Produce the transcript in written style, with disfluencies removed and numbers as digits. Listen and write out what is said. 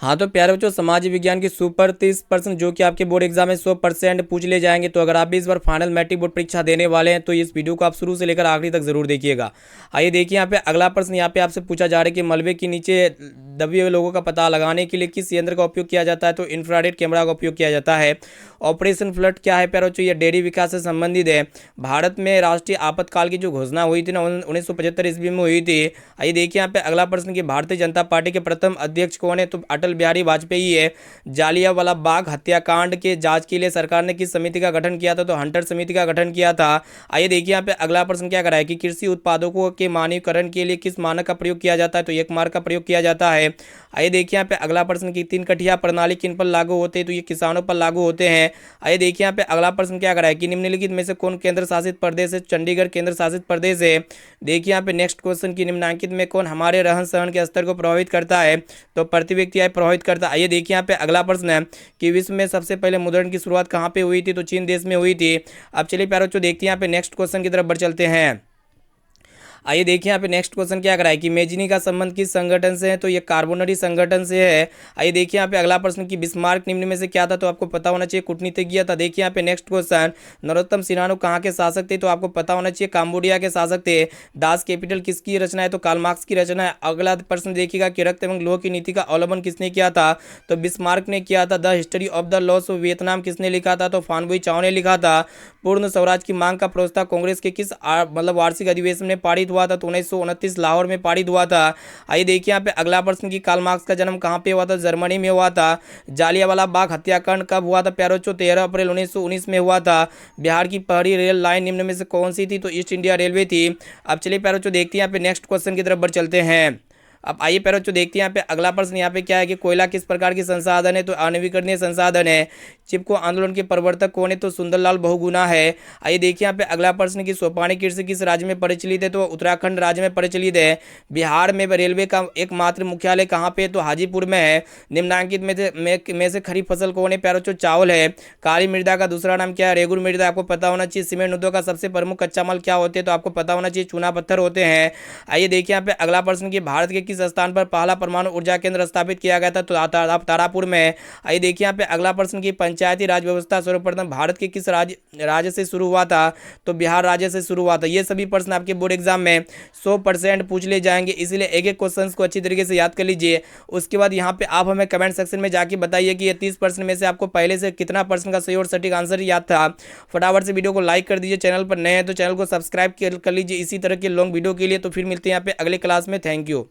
हाँ तो प्यारे बच्चों, समाज विज्ञान की सुपर 30% जो कि आपके बोर्ड एग्जाम में 100% पूछ ले जाएंगे। तो अगर आप भी इस बार फाइनल मैट्रिक बोर्ड परीक्षा देने वाले हैं तो इस वीडियो को आप शुरू से लेकर आखिरी तक जरूर देखिएगा। आइए देखिए, यहाँ पे अगला प्रश्न यहाँ पे आपसे पूछा जा रहा है कि मलबे के नीचे दबे हुए लोगों का पता लगाने के लिए किस यंत्र का उपयोग किया जाता है। तो इंफ्रारेड कैमरा का उपयोग किया जाता है। ऑपरेशन फ्लड क्या है प्यारे बच्चों, ये डेयरी विकास से संबंधित है। भारत में राष्ट्रीय आपातकाल की जो घोषणा हुई थी ना 1975 ईस्वी में हुई थी। आइए देखिए यहाँ पे अगला प्रश्न कि भारतीय जनता पार्टी के प्रथम अध्यक्ष कौन है। तो अटल बिहारी वाजपेयी है। जालियांवाला बाग हत्याकांड के जांच के लिए सरकार ने किस समिति का गठन किया था। तो हंटर समिति का गठन किया था। आइए देखिए यहाँ पे अगला प्रश्न क्या कराया कि कृषि उत्पादकों के मानकीकरण के लिए किस मानक का प्रयोग किया जाता है। तो एक मार्क का प्रयोग किया जाता है। आइए देखिए यहाँ पे अगला प्रश्न की 3 कटिया प्रणाली किन पर लागू होते हैं। तो ये किसानों पर लागू होते हैं। आइए देखिए यहाँ पे अगला प्रश्न क्या कराया कि निम्नलिखित में से कौन केंद्र शासित प्रदेश है। चंडीगढ़ केंद्र शासित प्रदेश है। देखिए यहाँ पे नेक्स्ट क्वेश्चन की निम्नलिखित में कौन हमारे रहन सहन के स्तर को प्रभावित करता है। तो प्रति व्यक्ति आय प्रभावित करता है। आइए देखिए यहाँ पे अगला प्रश्न है कि विश्व में सबसे पहले मुद्रण की शुरुआत कहाँ पे हुई थी। तो चीन देश में हुई थी। अब चलिए प्यारे बच्चों देखते हैं यहाँ पे नेक्स्ट क्वेश्चन की तरफ बढ़ चलते हैं। आइए देखिए यहाँ पे नेक्स्ट क्वेश्चन क्या कराए कि मेजनी का संबंध किस संगठन से है। तो ये कार्बोनरी संगठन से है। आइए देखिए यहाँ पे अगला प्रश्न कि बिस्मार्क निम्न में से क्या था। तो आपको पता होना चाहिए कूटनीतिज्ञ था। देखिए यहाँ पे नेक्स्ट क्वेश्चन नरोत्तम सिन्हा कहाँ के शासक थे। तो आपको पता होना चाहिए काम्बोडिया के शासक थे। दास कैपिटल किसकी रचना है। तो कार्ल मार्क्स की रचना है। अगला प्रश्न देखिएगा कि रक्त एवं लोह की नीति का अवलंबन किसने किया था। तो बिस्मार्क ने किया था। The history of the loss of Vietnam किसने लिखा था। तो फानबुई चाओ ने लिखा था। पूर्ण स्वराज की मांग का प्रस्ताव कांग्रेस के किस मतलब वार्षिक अधिवेशन में पारित हुआ था। तो 1929 लाहौर में पारित हुआ था। आइए देखिए यहाँ पे अगला प्रश्न कि कार्ल मार्क्स का जन्म कहाँ पे हुआ था। जर्मनी में हुआ था। जालियांवाला बाग हत्याकांड कब हुआ था। प्यारे बच्चों 13 अप्रैल 1919 में हुआ था। बिहार की पहली रेल लाइन निम्न में से कौन सी थी। तो ईस्ट इंडिया रेलवे थी। अब चलिए प्यारे बच्चों देखते हैं यहाँ पे नेक्स्ट क्वेश्चन की तरफ बढ़ चलते हैं। अब आइए प्यारे बच्चों देखते हैं यहाँ पे अगला प्रश्न यहाँ पे क्या है कि कोयला किस प्रकार की संसाधन है। तो अनवीकरणीय संसाधन है। चिपको आंदोलन के प्रवर्तक कौन है। तो सुंदरलाल बहुगुणा है। आइए देखिए यहाँ पे अगला प्रश्न की सोपानी कृषि किस राज्य में प्रचलित है। तो उत्तराखंड राज्य में प्रचलित है। बिहार में रेलवे का एकमात्र मुख्यालय कहाँ पे है। तो हाजीपुर में है। निम्नांकित में से खरीफ फसल कौन है। प्यारे बच्चों चावल है। काली मृदा का दूसरा नाम क्या है। रेगुर मृदा। आपको पता होना चाहिए। सीमेंट उद्योग का सबसे प्रमुख कच्चा माल क्या होते हैं। तो आपको पता होना चाहिए चूना पत्थर होते हैं। आइए देखिए यहाँ पे अगला प्रश्न की भारत के किस स्थान पर पहला परमाणु ऊर्जा केंद्र स्थापित किया गया था। तो तारापुर में। आइए देखिए यहाँ पे अगला प्रश्न की पंचायती राज व्यवस्था सर्वप्रथम भारत के किस राज्य से शुरू हुआ था। तो बिहार राज्य से शुरू हुआ था। ये सभी प्रश्न आपके बोर्ड एग्जाम में 100% पूछ ले जाएंगे, इसलिए एक एक क्वेश्चन को अच्छी तरीके से याद कर लीजिए। उसके बाद यहाँ पे आप हमें कमेंट सेक्शन में जाके बताइए कि ये 30% में से आपको पहले से कितना परसेंट का सही और सटीक आंसर याद था। फटाफट से वीडियो को लाइक कर दीजिए। चैनल पर नए हैं तो चैनल को सब्सक्राइब कर लीजिए इसी तरह के लॉन्ग वीडियो के लिए। तो फिर मिलते हैं यहाँ पे अगले क्लास में। Thank you.